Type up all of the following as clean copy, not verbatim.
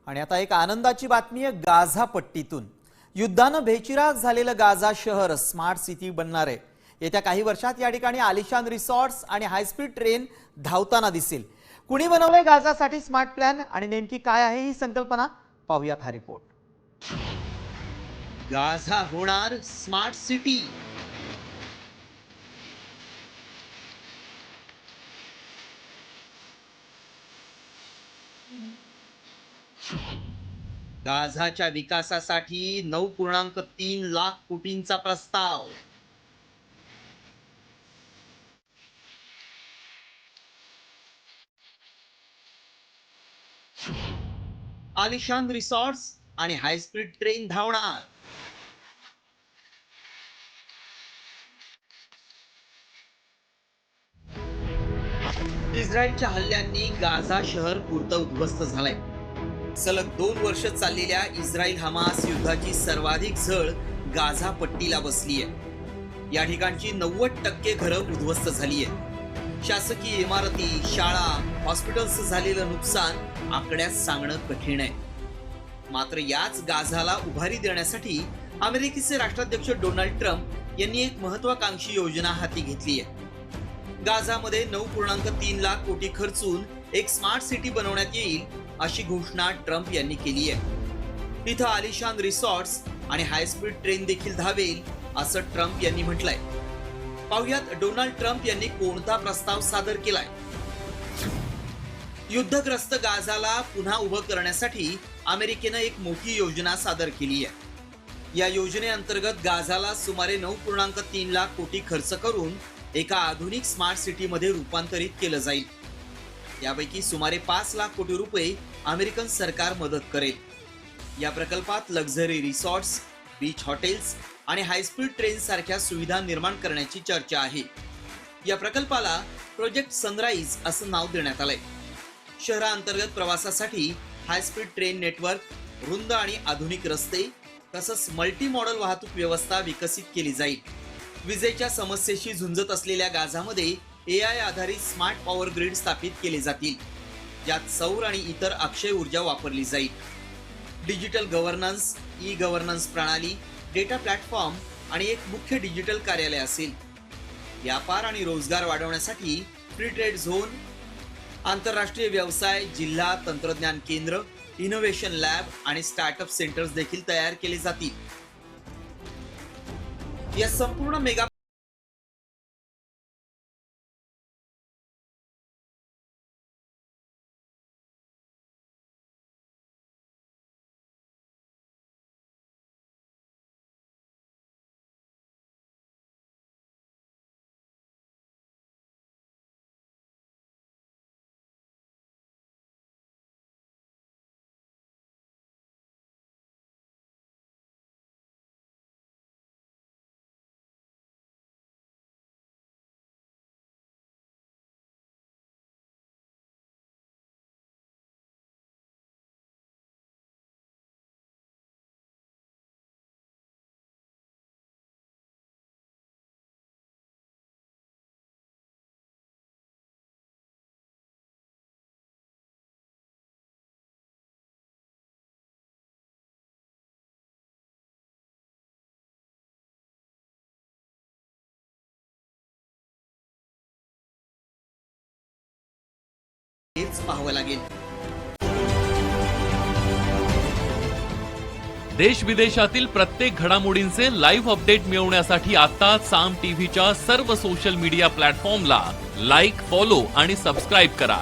आणि आता एक आनंदाची बातमी आहे गाझा पट्टीतून। युद्धानं बेचिराख झालेलं गाझा शहर स्मार्ट सिटी बनणार आहे। येत्या काही वर्षात या ठिकाणी आलिशान रिसॉर्ट्स आणि हाय स्पीड ट्रेन धावताना दिसेल। कुणी बनवलंय गाझासाठी स्मार्ट प्लॅन आणि नेमकी काय आहे ही संकल्पना, पाहूयात हा रिपोर्ट। गाझा होणार स्मार्ट सिटी। गाझाच्या विकासासाठी 9.3 लाख कोटींचा प्रस्ताव। आलिशान रिसॉर्ट्स आणि हाय स्पीड ट्रेन धावणार। इस्रायलच्या हल्ल्यांनी गाझा शहर पुरतं उद्ध्वस्त झालंय। सलग 2 वर्ष चाललेल्या इस्रायल हमास युद्धाची सर्वाधिक झळ गाझा पट्टीला बसली आहे। या ठिकाणची 90% घरं उद्ध्वस्त झाली आहेत। शासकीय इमारती, शाळा, हॉस्पिटल्स झालेलं नुकसान आकड्यात सांगणं कठीण आहे। मात्र याच गाझाला उभारी देण्यासाठी अमेरिकेचे राष्ट्राध्यक्ष डोनाल्ड ट्रम्प यांनी एक महत्त्वाकांक्षी योजना हाती घेतली आहे। गाझामध्ये 9.3 लाख कोटी खर्चून एक स्मार्ट सिटी बनवण्यात येईल अशी घोषणा ट्रम्प यांनी केली आहे। तिथं आलिशान रिसॉर्ट्स आणि हाय स्पीड ट्रेन देखील धावेल असं ट्रम्प यांनी म्हटलंय। पाहुयात डोनाल्ड ट्रम्प यांनी कोणता प्रस्ताव सादर केलाय। युद्धग्रस्त गाझाला पुन्हा उभं करण्यासाठी अमेरिकेनं एक मोठी योजना सादर केली आहे। या योजनेअंतर्गत गाझाला सुमारे 9.3 लाख कोटी खर्च करून एका आधुनिक स्मार्ट सिटीमध्ये रूपांतरित केलं जाईल। यापैकी सुमारे 5 लाख कोटी रुपये अमेरिकन सरकार मदत करेल। या प्रकल्पात लक्झरी रिसॉर्ट्स, बीच हॉटेल्स आणि हाय स्पीड ट्रेन सारख्या सुविधा निर्माण करण्याची चर्चा आहे। या प्रकल्पाला प्रोजेक्ट सनराइज असं नाव देण्यात आलंय। शहराअंतर्गत प्रवासासाठी हाय स्पीड ट्रेन नेटवर्क, रुंद आणि आधुनिक रस्ते तसंच मल्टी मॉडेल वाहतूक व्यवस्था विकसित केली जाईल। विजेच्या समस्येशी झुंजत असलेल्या गाझामध्ये AI आधारित स्मार्ट पॉवर ग्रिड स्थापित केले जातील, ज्यात सौर आणि इतर अक्षय ऊर्जा वापरली जाईल। डिजिटल गव्हर्नन्स, ई गव्हर्नन्स प्रणाली, डेटा प्लॅटफॉर्म आणि एक मुख्य डिजिटल कार्यालय असेल। व्यापार आणि रोजगार वाढवण्यासाठी फ्री ट्रेड झोन, आंतरराष्ट्रीय व्यवसाय, जिल्हा तंत्रज्ञान केंद्र, इनोव्हेशन लॅब आणि स्टार्टअप सेंटर्स देखील तयार केले जातील। या संपूर्ण मेगा पाहावं लागेल। देश विदेशातील प्रत्येक घडामोडींचे लाईव्ह अपडेट मिळवण्यासाठी आता साम टीव्हीच्या सर्व सोशल मीडिया प्लॅटफॉर्मला लाईक, फॉलो आणि सबस्क्राईब करा।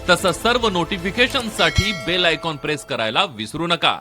तसंच सर्व नोटिफिकेशनसाठी बेल आयकॉन प्रेस करायला विसरू नका।